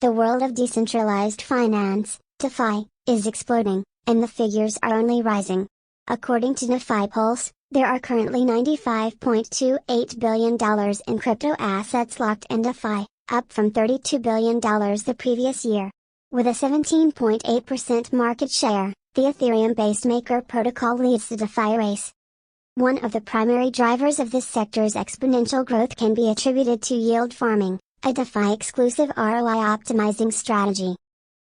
The world of decentralized finance, DeFi, is exploding, and the figures are only rising. According to DeFi Pulse, there are currently $95.28 billion in crypto assets locked in DeFi, up from $32 billion the previous year. With a 17.8% market share, the Ethereum-based Maker protocol leads the DeFi race. One of the primary drivers of this sector's exponential growth can be attributed to yield farming, a DeFi-exclusive ROI optimizing strategy.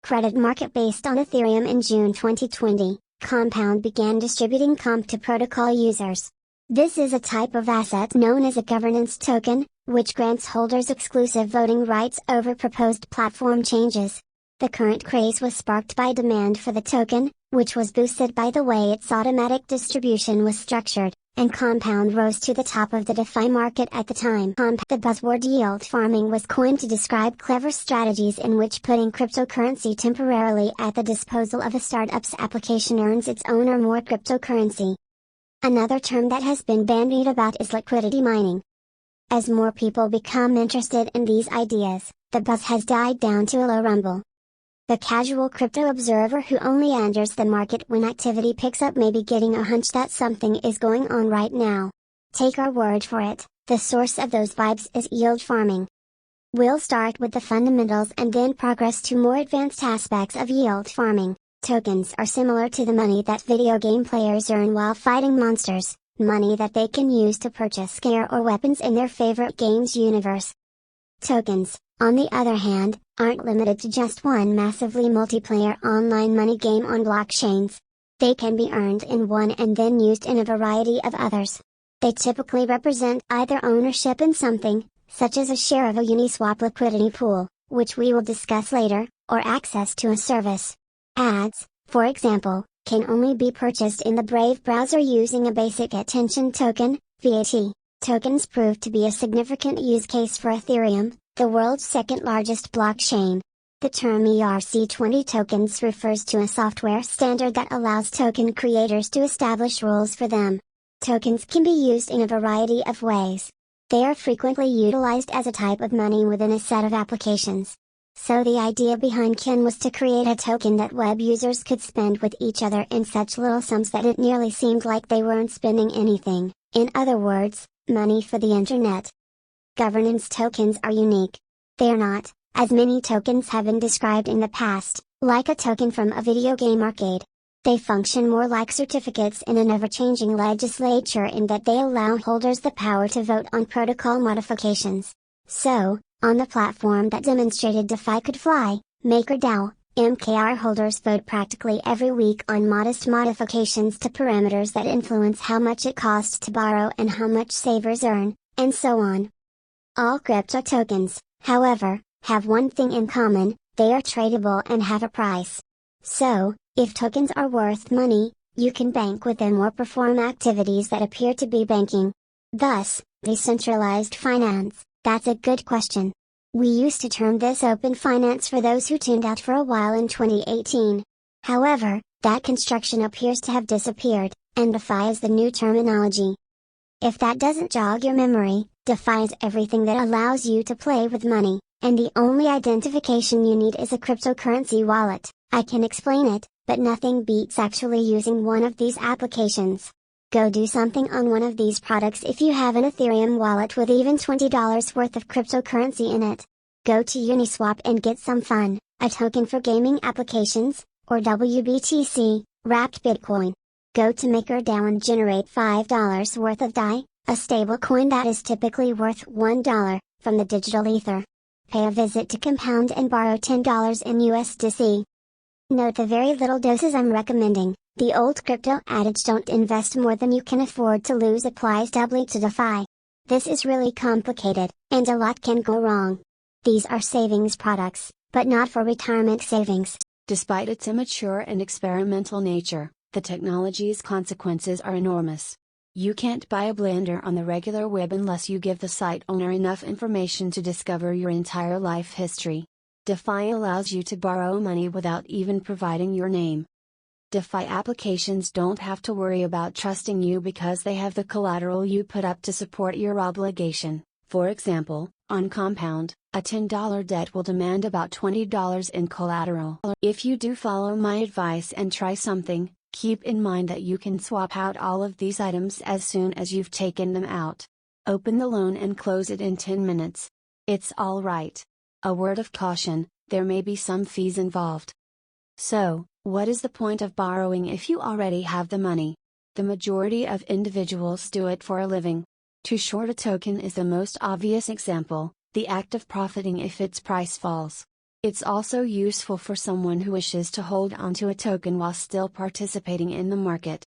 Credit market based on Ethereum in June 2020, Compound began distributing comp to protocol users. This is a type of asset known as a governance token, which grants holders exclusive voting rights over proposed platform changes. The current craze was sparked by demand for the token, which was boosted by the way its automatic distribution was structured, and Compound rose to the top of the DeFi market at the time. The buzzword yield farming was coined to describe clever strategies in which putting cryptocurrency temporarily at the disposal of a startup's application earns its own or more cryptocurrency. Another term that has been bandied about is liquidity mining. As more people become interested in these ideas, the buzz has died down to a low rumble. The casual crypto observer who only enters the market when activity picks up may be getting a hunch that something is going on right now. Take our word for it, the source of those vibes is yield farming. We'll start with the fundamentals and then progress to more advanced aspects of yield farming. Tokens are similar to the money that video game players earn while fighting monsters, money that they can use to purchase gear or weapons in their favorite game's universe. Tokens, on the other hand, aren't limited to just one massively multiplayer online money game on blockchains. They can be earned in one and then used in a variety of others. They typically represent either ownership in something, such as a share of a Uniswap liquidity pool, which we will discuss later, or access to a service. Ads, for example, can only be purchased in the Brave browser using a basic attention token, VAT. Tokens proved to be a significant use case for Ethereum, the world's second largest blockchain. The term ERC20 tokens refers to a software standard that allows token creators to establish rules for them. Tokens can be used in a variety of ways. They are frequently utilized as a type of money within a set of applications. So the idea behind Kin was to create a token that web users could spend with each other in such little sums that it nearly seemed like they weren't spending anything, in other words, money for the internet. Governance tokens are unique. They are not, as many tokens have been described in the past, like a token from a video game arcade. They function more like certificates in an ever-changing legislature in that they allow holders the power to vote on protocol modifications. So, on the platform that demonstrated DeFi could fly, MakerDAO, MKR holders vote practically every week on modest modifications to parameters that influence how much it costs to borrow and how much savers earn, and so on. All crypto tokens, however, have one thing in common: they are tradable and have a price. So, if tokens are worth money, you can bank with them or perform activities that appear to be banking. Thus, decentralized finance, that's a good question. We used to term this open finance for those who tuned out for a while in 2018. However, that construction appears to have disappeared, and DeFi is the new terminology. If that doesn't jog your memory, DeFi is everything that allows you to play with money, and the only identification you need is a cryptocurrency wallet. I can explain it, but nothing beats actually using one of these applications. Go do something on one of these products if you have an Ethereum wallet with even $20 worth of cryptocurrency in it. Go to Uniswap and get some fun, a token for gaming applications, or WBTC, wrapped Bitcoin. Go to MakerDAO and generate $5 worth of DAI, a stablecoin that is typically worth $1, from the digital ether. Pay a visit to Compound and borrow $10 in USDC. Note the very little doses I'm recommending. The old crypto adage "don't invest more than you can afford to lose" applies doubly to DeFi. This is really complicated, and a lot can go wrong. These are savings products, but not for retirement savings. Despite its immature and experimental nature, the technology's consequences are enormous. You can't buy a blender on the regular web unless you give the site owner enough information to discover your entire life history. DeFi allows you to borrow money without even providing your name. DeFi applications don't have to worry about trusting you because they have the collateral you put up to support your obligation. For example, on Compound, a $10 debt will demand about $20 in collateral. If you do follow my advice and try something, keep in mind that you can swap out all of these items as soon as you've taken them out. Open the loan and close it in 10 minutes. It's all right. A word of caution, there may be some fees involved. So, what is the point of borrowing if you already have the money? The majority of individuals do it for a living. To short a token is the most obvious example, the act of profiting if its price falls. It's also useful for someone who wishes to hold onto a token while still participating in the market.